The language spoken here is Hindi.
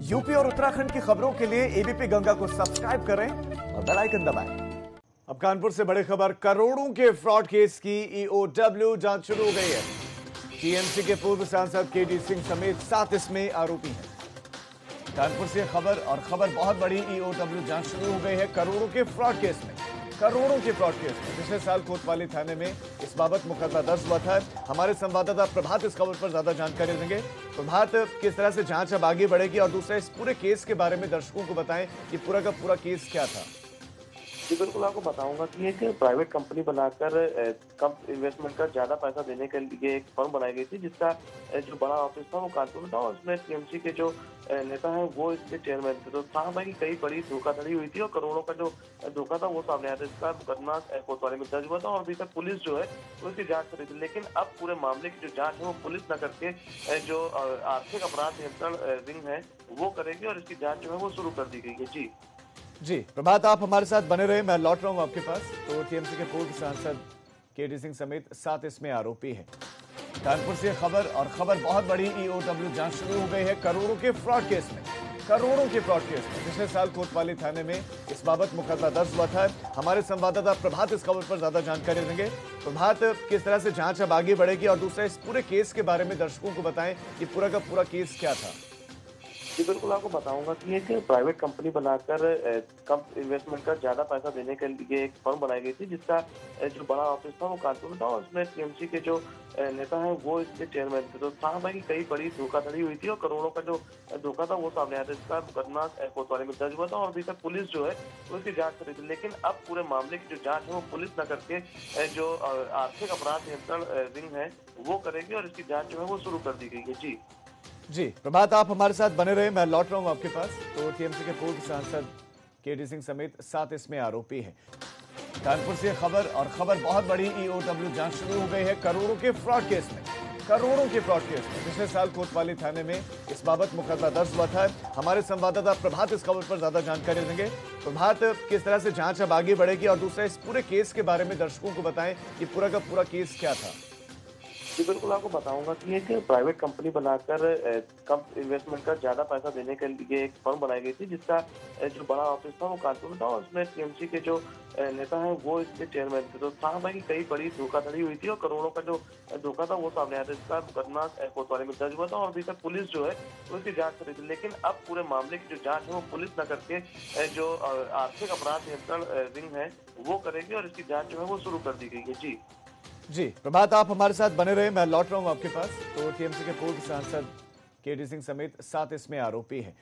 यूपी और उत्तराखंड की खबरों के लिए एबीपी गंगा को सब्सक्राइब करें और बेल आइकन दबाएं। अब कानपुर से बड़ी खबर, करोड़ों के फ्रॉड केस की ईओडब्ल्यू जांच शुरू हो गई है। टीएमसी के पूर्व सांसद केडी सिंह समेत 7 इसमें आरोपी हैं। कानपुर से खबर और खबर बहुत बड़ी, ईओडब्ल्यू जांच शुरू हो गई है करोड़ों के फ्रॉड केस में। पिछले साल कोतवाली थाने में इस बाबत मुकदमा दर्ज हुआ था। हमारे संवाददाता प्रभात इस खबर पर ज्यादा जानकारी देंगे। प्रभात, किस तरह से जांच अब आगे बढ़ेगी और दूसरा इस पूरे केस के बारे में दर्शकों को बताएं कि पूरा का पूरा केस क्या था। जी बिल्कुल, आपको बताऊंगा कि एक प्राइवेट कंपनी बनाकर कम इन्वेस्टमेंट का ज्यादा पैसा देने के लिए एक फर्म बनाई गई थी, जिसका जो बड़ा ऑफिस था वो कानपुर में था और उसमें टीएमसी के जो नेता है वो इसके चेयरमैन थे। तो था भाई की कई बड़ी धोखाधड़ी हुई थी और करोड़ों का जो धोखा था वो सामने आया था। इसका मुकदमा कोतवाली में दर्ज हुआ था और अभी तक पुलिस जो है वो इसकी जांच कर रही थी। लेकिन अब पूरे मामले की जो जांच है वो पुलिस न करके जो आर्थिक अपराध नियंत्रण विंग है वो करेगी और इसकी जांच जो है वो शुरू कर दी गई है। जी प्रभात, आप हमारे साथ बने रहे, मैं लौट रहा हूं आपके पास। तो टीएमसी के पूर्व सांसद केडी सिंह समेत 7 इसमें आरोपी हैं। कानपुर से खबर और खबर बहुत बड़ी, ईओडब्ल्यू जांच शुरू हो गई है करोड़ों के फ्रॉड केस में। पिछले साल कोतवाली थाने में इस बाबत मुकदमा दर्ज हुआ था। हमारे संवाददाता प्रभात इस खबर पर ज्यादा जानकारी देंगे। प्रभात, किस तरह से जांच अब आगे बढ़ेगी और दूसरा इस पूरे केस के बारे में दर्शकों को बताएं कि पूरा का पूरा केस क्या था। जी बिल्कुल, आपको बताऊंगा कि एक प्राइवेट कंपनी बनाकर कम इन्वेस्टमेंट का ज्यादा पैसा देने के लिए एक फर्म बनाई गई थी, जिसका जो बड़ा ऑफिस था वो कानपुर में था और उसमें टीएमसी के जो नेता है वो इसके चेयरमैन थे। तो था भाई की कई बड़ी धोखाधड़ी हुई थी और करोड़ों का जो धोखा था वो सामने आया था। इसका मुकदमा कोतवाली में दर्ज हुआ था और अभी तक पुलिस जो है वो इसकी जांच कर रही थी। लेकिन अब पूरे मामले की जो जांच है वो पुलिस न करके जो आर्थिक अपराध नियंत्रण विंग है वो करेगी और इसकी जांच जो है वो शुरू कर दी गई है। जी प्रभात, आप हमारे साथ बने रहे, मैं लौट रहा हूं आपके पास। तो टीएमसी के पूर्व सांसद केडी सिंह समेत 7 इसमें आरोपी हैं। कानपुर से खबर और खबर बहुत बड़ी, ईओडब्ल्यू जांच शुरू हो गई है करोड़ों के फ्रॉड केस में। पिछले साल कोतवाली थाने में इस बाबत मुकदमा दर्ज हुआ था। हमारे संवाददाता प्रभात इस खबर पर ज्यादा जानकारी देंगे। प्रभात, किस तरह से जांच अब आगे बढ़ेगी और दूसरा इस पूरे केस के बारे में दर्शकों को बताएं कि पूरा का पूरा केस क्या था। जी बिल्कुल, आपको बताऊंगा कि एक प्राइवेट कंपनी बनाकर कम इन्वेस्टमेंट का ज्यादा पैसा देने के लिए एक फर्म बनाई गई थी, जिसका जो बड़ा ऑफिस था वो कानपुर में था और उसमें टीएमसी के जो नेता है वो इसके चेयरमैन थे। तो था भाई की कई बड़ी धोखाधड़ी हुई थी और करोड़ों का जो धोखा था वो सामने आया था। इसका मुकदमा कोतवाली में दर्ज हुआ था और अभी तक पुलिस जो है वो इसकी जांच कर रही थी। लेकिन अब पूरे मामले की जो जांच है वो पुलिस न करके जो आर्थिक अपराध नियंत्रण विंग है वो करेगी और इसकी जांच जो है वो शुरू कर दी गई है। जी प्रभात, आप हमारे साथ बने रहे, मैं लौट रहा हूं आपके पास। तो टीएमसी के पूर्व सांसद केडी सिंह समेत 7 इसमें आरोपी हैं।